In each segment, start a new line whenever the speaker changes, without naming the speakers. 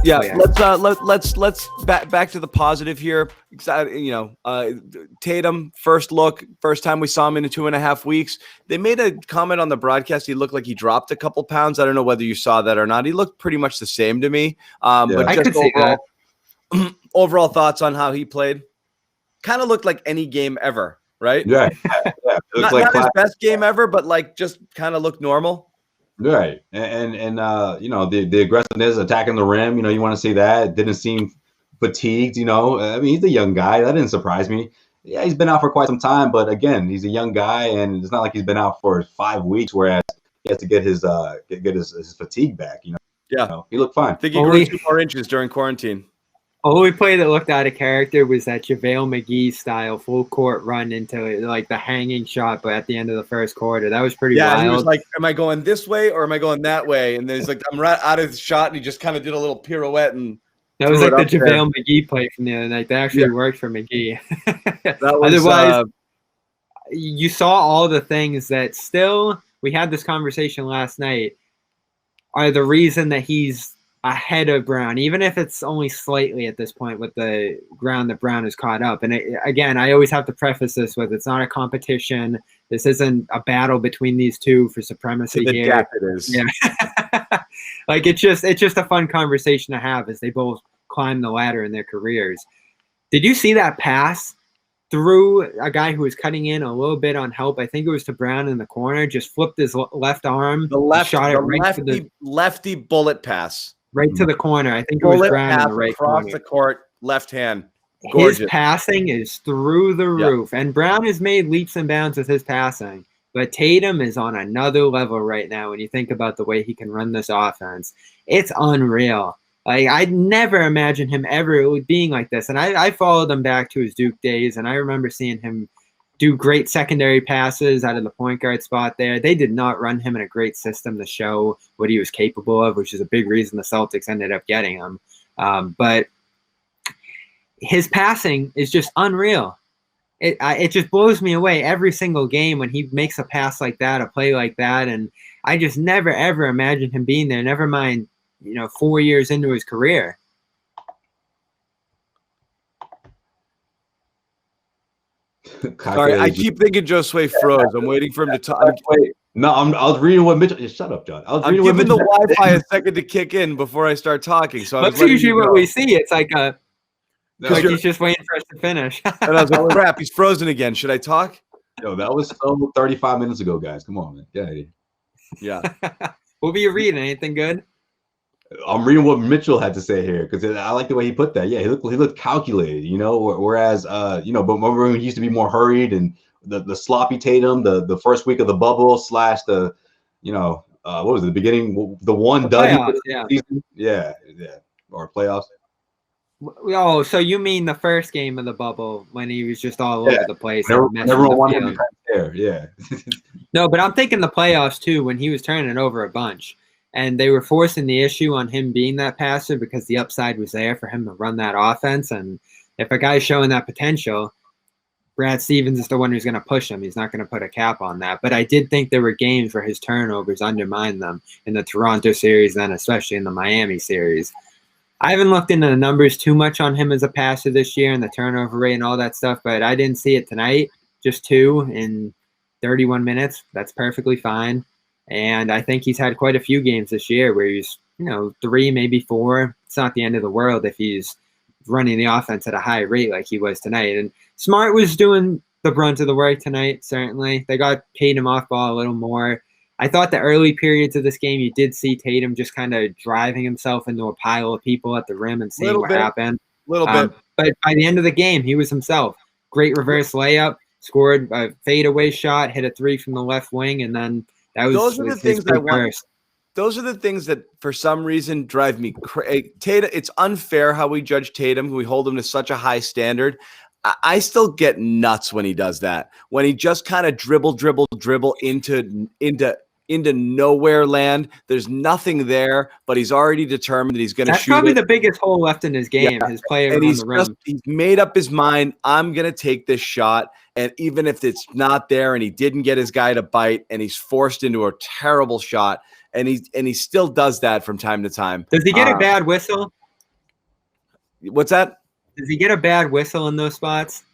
Yeah,
yeah.
let's back to the positive here. Tatum, first time we saw him in 2.5 weeks. They made a comment on the broadcast. He looked like he dropped a couple pounds. I don't know whether you saw that or not. He looked pretty much the same to me. But
I
just
could see that.
Overall thoughts on how he played. Kind of looked like any game ever, right?
Yeah.
Not his best game ever, but like just kind of looked normal.
Right. And the aggressiveness, attacking the rim, you want to see that. It didn't seem fatigued, I mean, he's a young guy. That didn't surprise me. Yeah, he's been out for quite some time, but again, he's a young guy, and it's not like he's been out for 5 weeks, whereas he has to get his fatigue back,
Yeah.
He looked fine.
I think he grew 2 more inches during quarantine.
Only play that looked out of character was that JaVale McGee style full court run into like the hanging shot, but at the end of the first quarter, that was pretty wild.
He was like, "Am I going this way or am I going that way?" And then he's like, "I'm right out of the shot," and he just kind of did a little pirouette and
that was like the JaVale McGee play from the other night. That actually worked for McGee. Otherwise, you saw all the things that still. We had this conversation last night. Are the reason that he's ahead of Brown, even if it's only slightly at this point with the ground that Brown has caught up. And again, I always have to preface this with it's not a competition. This isn't a battle between these two for supremacy here.
Death it is.
Yeah. Like it's just a fun conversation to have as they both climb the ladder in their careers. Did you see that pass through a guy who was cutting in a little bit on help? I think it was to Brown in the corner, just flipped his left arm, shot it right to the
lefty bullet pass.
Right to the corner. I think it was Brown in the right
across
corner.
The court, left hand. Gorgeous.
His passing is through the roof. And Brown has made leaps and bounds with his passing. But Tatum is on another level right now when you think about the way he can run this offense. It's unreal. Like I'd never imagined him ever being like this. And I followed him back to his Duke days, and I remember seeing him do great secondary passes out of the point guard spot there. They did not run him in a great system to show what he was capable of, which is a big reason the Celtics ended up getting him. But his passing is just unreal. It just blows me away every single game when he makes a pass like that, a play like that. And I just never, ever imagined him being there, never mind, 4 years into his career.
Sorry, I keep thinking Josue froze. I'm waiting for him to talk.
No, I was reading what Mitchell. Shut up, John.
I'm giving the Wi-Fi a second to kick in before I start talking. So
that's usually what we see. It's like he's just waiting for us to finish.
And I was like, oh, crap, he's frozen again. Should I talk?
No, that was 35 minutes ago, guys. Come on, man.
Yeah.
What were you reading? Anything good?
I'm reading what Mitchell had to say here because I like the way he put that. Yeah, he looked calculated, whereas, but remember when he used to be more hurried and the sloppy Tatum, the first week of the bubble / the, what was it, the beginning, the one
W
season? Yeah, or playoffs.
Oh, so you mean the first game of the bubble when he was just all over the place?
Everyone wanted him there, yeah.
No, but I'm thinking the playoffs too when he was turning it over a bunch. And they were forcing the issue on him being that passer because the upside was there for him to run that offense. And if a guy's showing that potential, Brad Stevens is the one who's going to push him. He's not going to put a cap on that. But I did think there were games where his turnovers undermined them in the Toronto series, then especially in the Miami series. I haven't looked into the numbers too much on him as a passer this year and the turnover rate and all that stuff, but I didn't see it tonight. Just 2 in 31 minutes. That's perfectly fine. And I think he's had quite a few games this year where he's, 3, maybe 4. It's not the end of the world if he's running the offense at a high rate like he was tonight. And Smart was doing the brunt of the work tonight, certainly. They got Tatum off ball a little more. I thought the early periods of this game, you did see Tatum just kind of driving himself into a pile of people at the rim and seeing what happened.
A little bit.
But by the end of the game, he was himself. Great reverse layup, scored a fadeaway shot, hit a 3 from the left wing, and then those are the things I want.
Those are the things that, for some reason, drive me crazy. Tatum, it's unfair how we judge Tatum. We hold him to such a high standard. I still get nuts when he does that. When he just kind of dribble into nowhere land. There's nothing there, but he's already determined that he's going to shoot.
That's probably the biggest hole left in his game. Yeah. His play around the rim.
He's made up his mind. I'm going to take this shot. And even if it's not there and he didn't get his guy to bite and he's forced into a terrible shot and he still does that from time to time.
Does he get a bad whistle?
What's that?
Does he get a bad whistle in those spots?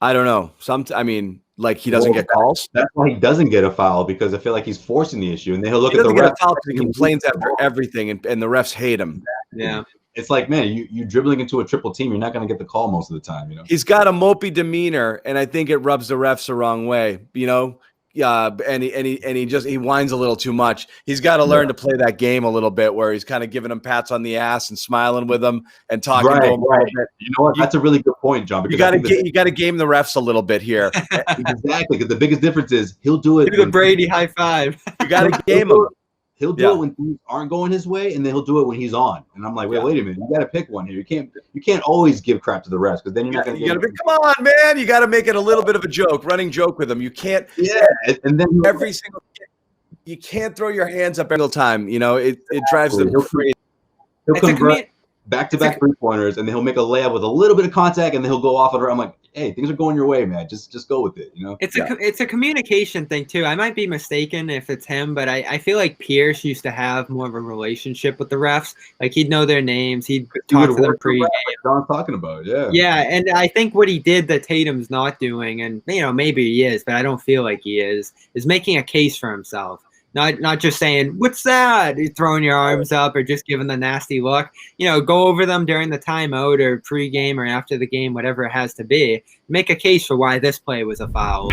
I don't know. I mean, like he doesn't get calls.
That's why he doesn't get a foul, because I feel like he's forcing the issue, and then he'll look
He
at the
doesn't get
ref.
a foul because he complains after everything, and the refs hate him.
Yeah.
It's like, man, you dribbling into a triple team, you're not going to get the call most of the time, you know.
He's got a mopey demeanor, and I think it rubs the refs the wrong way. You know, and he whines a little too much. He's got to learn to play that game a little bit, where he's kind of giving them pats on the ass and smiling with them and talking to them a little bit.
You know what? That's a really good point, John. Because
you got to game the refs a little bit here.
Exactly, because the biggest difference is he'll do it.
Do the Brady high five.
You got to game him.
He'll do it when things aren't going his way, and then he'll do it when he's on. And I'm like, wait a minute, you got to pick one here. You can't always give crap to the refs, because then you're not going to.
Come on, man! You got to make it a little bit of a joke, running joke with them. You can't.
Yeah, and then
every single. You can't throw your hands up every single time. You know it drives them crazy.
He'll convert back-to-back three-pointers, and then he'll make a layup with a little bit of contact, and then he'll go off of it. I'm like, hey, things are going your way, man. Just go with it, you know?
It's a communication thing, too. I might be mistaken if it's him, but I feel like Pierce used to have more of a relationship with the refs. Like, he'd know their names. He'd talk to them pre-game.
John's talking about, yeah.
Yeah, and I think what he did that Tatum's not doing, and, you know, maybe he is, but I don't feel like he is making a case for himself. Not just saying, what's that? You're throwing your arms up or just giving the nasty look. You know, go over them during the timeout or pre-game or after the game, whatever it has to be. Make a case for why this play was a foul.